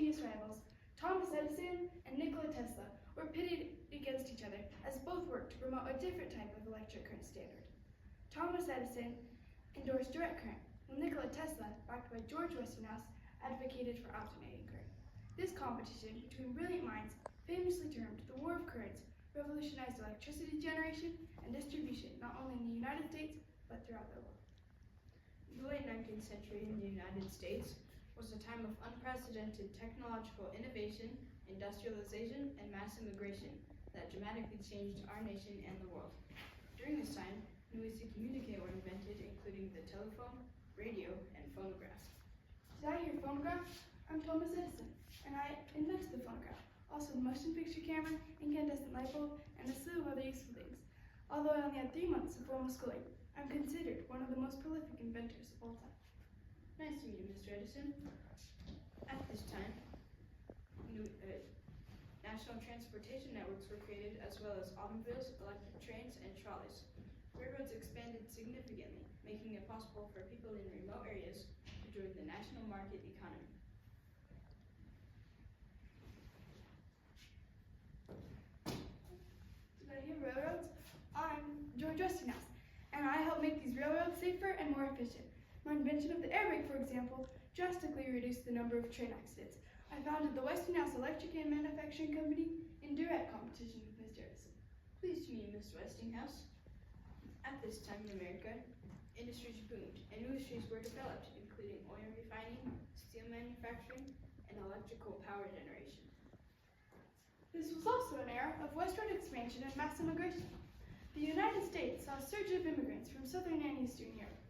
genius rivals, Thomas Edison and Nikola Tesla, were pitted against each other as both worked to promote a different type of electric current standard. Thomas Edison endorsed direct current, while Nikola Tesla, backed by George Westinghouse, advocated for alternating current. This competition between brilliant minds, famously termed the War of Currents, revolutionized electricity generation and distribution not only in the United States, but throughout the world. The late 19th century in the United States was a time of unprecedented technological innovation, industrialization, and mass immigration that dramatically changed our nation and the world. During this time, new ways to communicate were invented, including the telephone, radio, and phonograph. Did I hear phonograph? I'm Thomas Edison, and I invented the phonograph, also the motion picture camera, incandescent light bulb, and a slew of other useful things. Although I only had 3 months of formal schooling, I'm considered one of the most prolific inventors of all time. Nice to meet you, Mr. Edison. At this time, national transportation networks were created, as well as automobiles, electric trains, and trolleys. Railroads expanded significantly, making it possible for people in remote areas to join the national market economy. Did I hear railroads? I'm George Westinghouse, and I help make these railroads safer and more efficient. My invention of the air brake, for example, drastically reduced the number of train accidents. I founded the Westinghouse Electric and Manufacturing Company in direct competition with Mr. Edison. Pleased to meet you, Mr. Westinghouse. At this time in America, industries boomed and new industries were developed, including oil refining, steel manufacturing, and electrical power generation. This was also an era of westward expansion and mass immigration. The United States saw a surge of immigrants from southern and eastern Europe.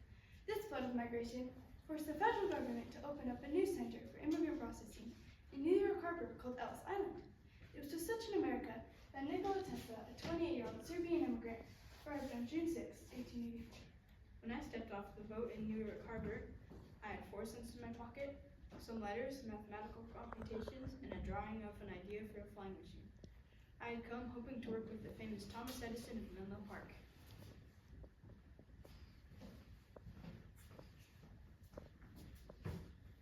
This flood of migration forced the federal government to open up a new center for immigrant processing in New York Harbor called Ellis Island. It was to such an America that Nikola Tesla, a 28-year-old Serbian immigrant, arrived on June 6, 1884. When I stepped off the boat in New York Harbor, I had 4 cents in my pocket, some letters, mathematical computations, and a drawing of an idea for a flying machine. I had come hoping to work with the famous Thomas Edison of Menlo Park.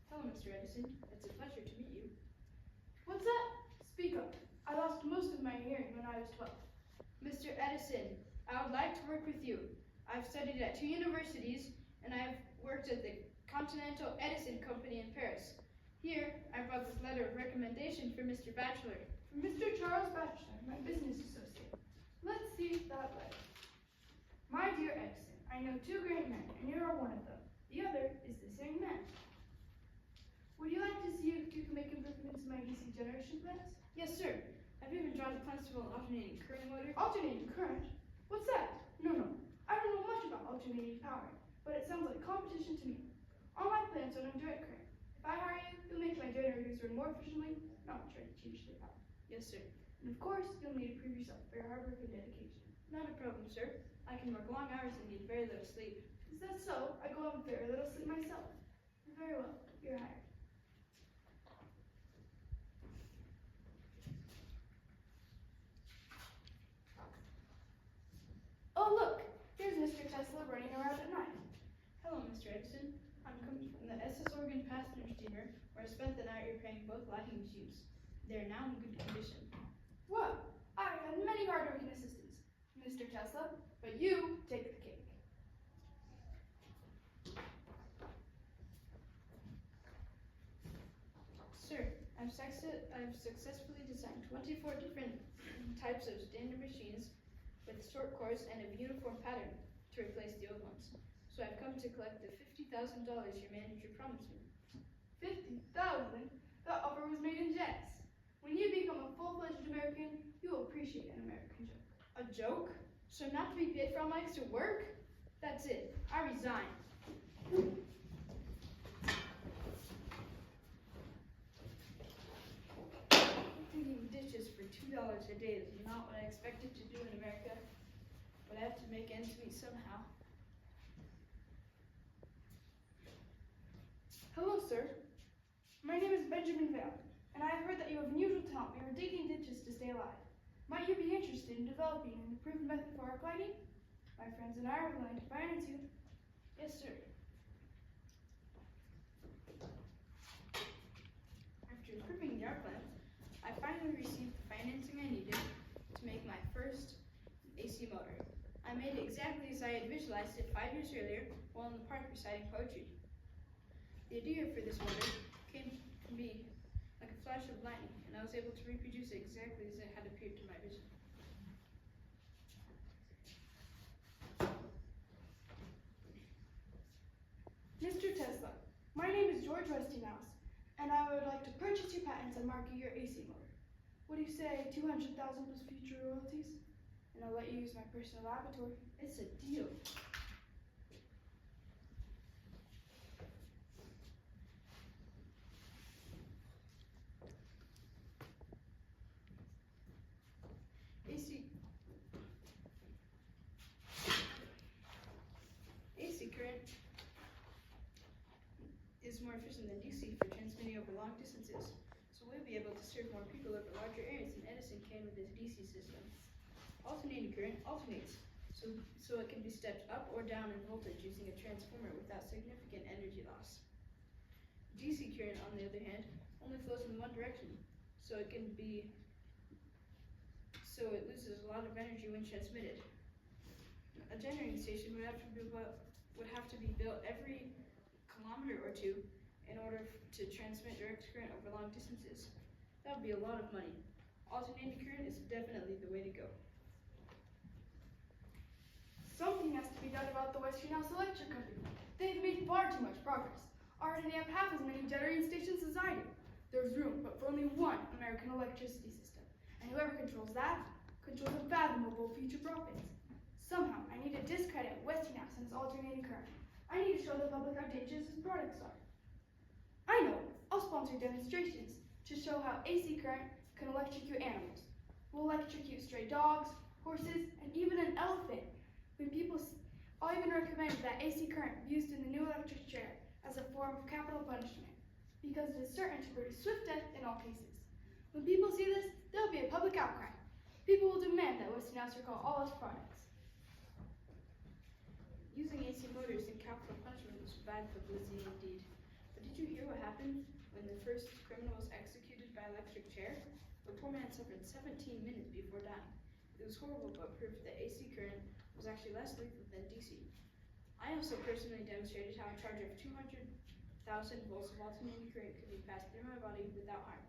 Hello, Mr. Edison. It's a pleasure to meet you. What's that? Speak up. I lost most of my hearing when I was 12. Mr. Edison, I would like to work with you. I've studied at 2 universities, and I've worked at the Continental Edison Company in Paris. Here, I brought this letter of recommendation for Mr. Batchelor. From Mr. Charles Batchelor, my business associate. Let's see that letter. My dear Edison, I know 2 great men, and you are one of them. The other is this young man. Would you like to see if you can make improvements in my DC generation plants? Yes, sir. I've even drawn the plans for an alternating current motor. Alternating current? What's that? No. I don't know much about alternating power, but it sounds like competition to me. All my plans are on direct current. If I hire you, you'll make my generators run more efficiently, not try to change their power. Yes, sir. And of course, you'll need to prove yourself for your hard work and dedication. Not a problem, sir. I can work long hours and need very little sleep. Is that so? I go on very little sleep myself. Very well, you're hired. Oh look, here's Mr. Tesla running around at night. Hello, Mr. Edison. I'm coming from the SS Oregon passenger steamer, where I spent the night repairing both lighting machines. They are now in good condition. Well, I've had many hard-working assistants, Mr. Tesla, but you take the cake. Sir, I've successfully designed 24 different types of standard machines with short cores and a uniform pattern to replace the old ones. So I've come to collect the $50,000 your manager promised me. $50,000? That offer was made in jest. When you become a full-fledged American, you will appreciate an American joke. A joke? So not to be paid for all my extra work? That's it. I resign. Cleaning dishes for $2 a day is not what I expected to do in America, but I have to make ends meet somehow. Hello, sir. My name is Benjamin Vale, and I have heard that you have unusual talent for digging ditches to stay alive. Might you be interested in developing an improved method for arc lighting? My friends and I are willing to finance you. Yes, sir. After improving I made it exactly as I had visualized it 5 years earlier while in the park reciting poetry. The idea for this motor came to me like a flash of lightning, and I was able to reproduce it exactly as it had appeared to my vision. Mr. Tesla, my name is George Westinghouse, and I would like to purchase your patents and market your AC motor. What do you say, 200,000 plus future royalties? And I'll let you use my personal laboratory. It's a deal. AC current is more efficient than DC for transmitting over long distances, so we'll be able to serve more people over larger areas than Edison can with his DC system. Alternating current alternates, so it can be stepped up or down in voltage using a transformer without significant energy loss. DC current, on the other hand, only flows in one direction, so it loses a lot of energy when transmitted. A generating station would have to be built every kilometer or two in order to transmit direct current over long distances. That would be a lot of money. Alternating current is definitely the way to go. Something has to be done about the Westinghouse Electric Company. They've made far too much progress. Already they have half as many generating stations as I do. There's room, but for only one American electricity system. And whoever controls that, controls unfathomable future profits. Somehow, I need to discredit Westinghouse and its alternating current. I need to show the public how dangerous its products are. I know, I'll sponsor demonstrations to show how AC current can electrocute animals. We'll electrocute stray dogs, horses, and even an elephant. I'll even recommend that AC current be used in the new electric chair as a form of capital punishment, because it is certain to produce swift death in all cases. When people see this, there will be a public outcry. People will demand that Westinghouse recall all its products. Using AC motors in capital punishment was bad publicity indeed. But did you hear what happened when the first criminal was executed by electric chair? The poor man suffered 17 minutes before dying. It was horrible, but proved that AC current was actually less lethal than DC. I also personally demonstrated how a charge of 200,000 volts of alternating current could be passed through my body without harm.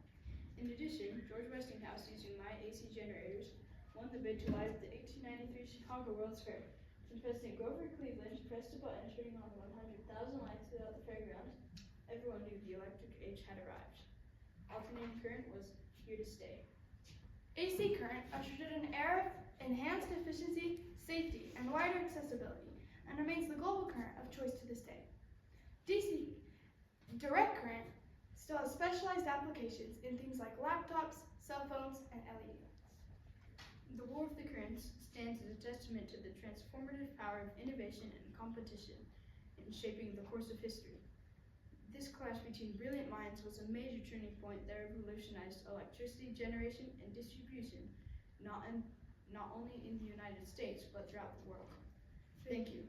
In addition, George Westinghouse, using my AC generators, won the bid to light the 1893 Chicago World's Fair. When President Grover Cleveland pressed a button turning on 100,000 lights throughout the fairground, everyone knew the electric age had arrived. Alternating current was here to stay. AC current ushered in an era of enhanced efficiency, safety, and wider accessibility, and remains the global current of choice to this day. DC direct current still has specialized applications in things like laptops, cell phones, and LED lights. The War of the Currents stands as a testament to the transformative power of innovation and competition in shaping the course of history. This clash between brilliant minds was a major turning point that revolutionized electricity generation and distribution, not only in the United States, but throughout the world. Thank you.